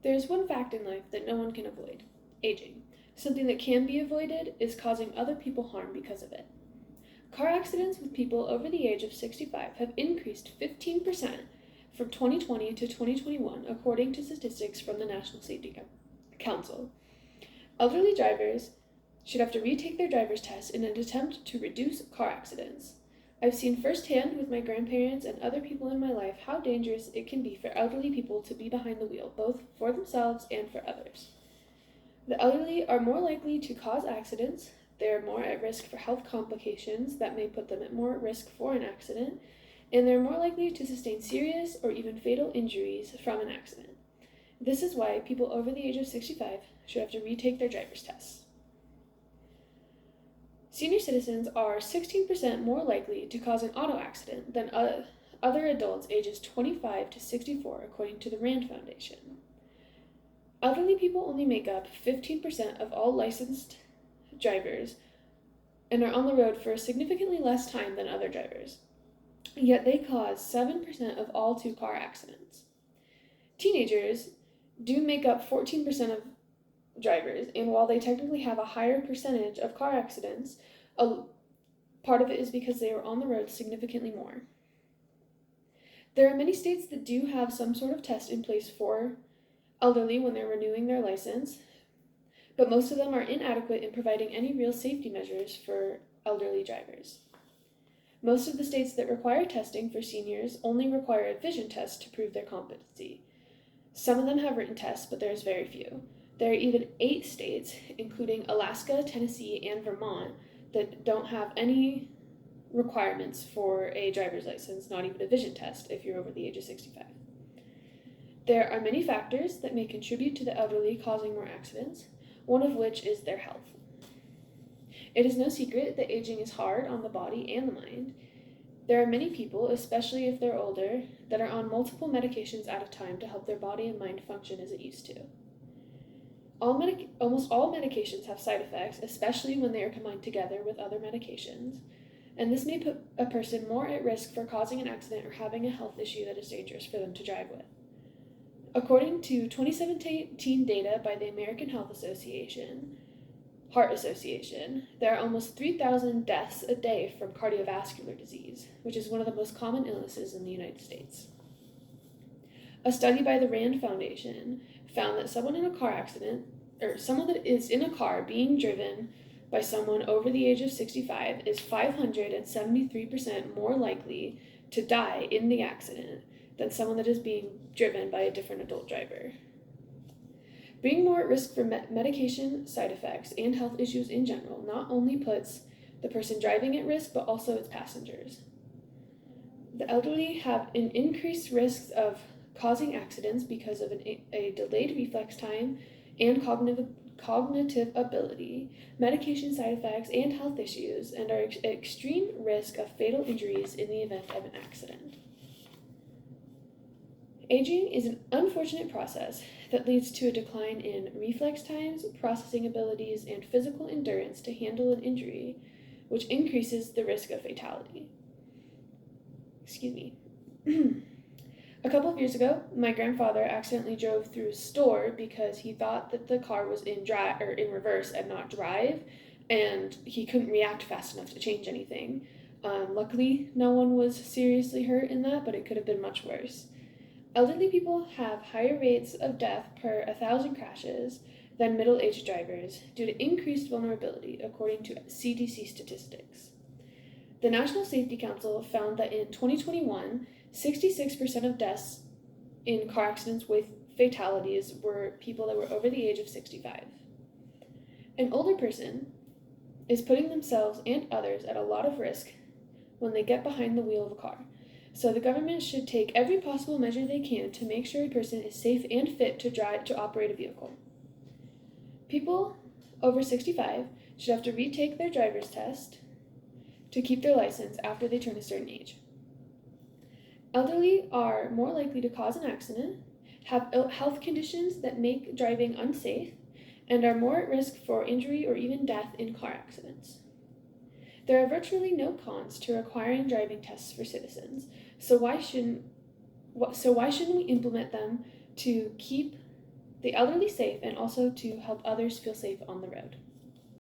There is one fact in life that no one can avoid: aging. Something that can be avoided is causing other people harm because of it. Car accidents with people over the age of 65 have increased 15% from 2020 to 2021, according to statistics from the National Safety Council. Elderly drivers should have to retake their driver's test in an attempt to reduce car accidents. I've seen firsthand with my grandparents and other people in my life how dangerous it can be for elderly people to be behind the wheel, both for themselves and for others. The elderly are more likely to cause accidents. They are more at risk for health complications that may put them at more risk for an accident, and they're more likely to sustain serious or even fatal injuries from an accident. This is why people over the age of 65 should have to retake their driver's tests. Senior citizens are 16% more likely to cause an auto accident than other adults ages 25 to 64, according to the RAND Foundation. Elderly people only make up 15% of all licensed drivers and are on the road for significantly less time than other drivers. Yet they cause 7% of all two-car accidents. Teenagers do make up 14% of drivers, and while they technically have a higher percentage of car accidents, a part of it is because they are on the road significantly more. There are many states that do have some sort of test in place for elderly when they're renewing their license, but most of them are inadequate in providing any real safety measures for elderly drivers. Most of the states that require testing for seniors only require a vision test to prove their competency. Some of them have written tests, but there's very few. There are even 8 states, including Alaska, Tennessee, and Vermont, that don't have any requirements for a driver's license, not even a vision test if you're over the age of 65. There are many factors that may contribute to the elderly causing more accidents, one of which is their health. It is no secret that aging is hard on the body and the mind. There are many people, especially if they're older, that are on multiple medications at a time to help their body and mind function as it used to. Almost all medications have side effects, especially when they are combined together with other medications, and this may put a person more at risk for causing an accident or having a health issue that is dangerous for them to drive with. According to 2017 data by the American Heart Association, there are almost 3,000 deaths a day from cardiovascular disease, which is one of the most common illnesses in the United States. A study by the RAND Foundation found that someone that is in a car being driven by someone over the age of 65 is 573% more likely to die in the accident than someone that is being driven by a different adult driver. Being more at risk for medication side effects and health issues in general not only puts the person driving at risk, but also its passengers. The elderly have an increased risk of causing accidents because of a delayed reflex time and cognitive ability, medication side effects, and health issues, and are at extreme risk of fatal injuries in the event of an accident. Aging is an unfortunate process that leads to a decline in reflex times, processing abilities, and physical endurance to handle an injury, which increases the risk of fatality. A couple of years ago, my grandfather accidentally drove through a store because he thought that the car was in reverse and not drive, and he couldn't react fast enough to change anything. Luckily, no one was seriously hurt in that, but it could have been much worse. Elderly people have higher rates of death per 1,000 crashes than middle-aged drivers due to increased vulnerability, according to CDC statistics. The National Safety Council found that in 2021, 66% of deaths in car accidents with fatalities were people that were over the age of 65. An older person is putting themselves and others at a lot of risk when they get behind the wheel of a car. So the government should take every possible measure they can to make sure a person is safe and fit to operate a vehicle. People over 65 should have to retake their driver's test to keep their license after they turn a certain age. Elderly are more likely to cause an accident, have health conditions that make driving unsafe, and are more at risk for injury or even death in car accidents. There are virtually no cons to requiring driving tests for citizens, so why shouldn't we implement them to keep the elderly safe and also to help others feel safe on the road.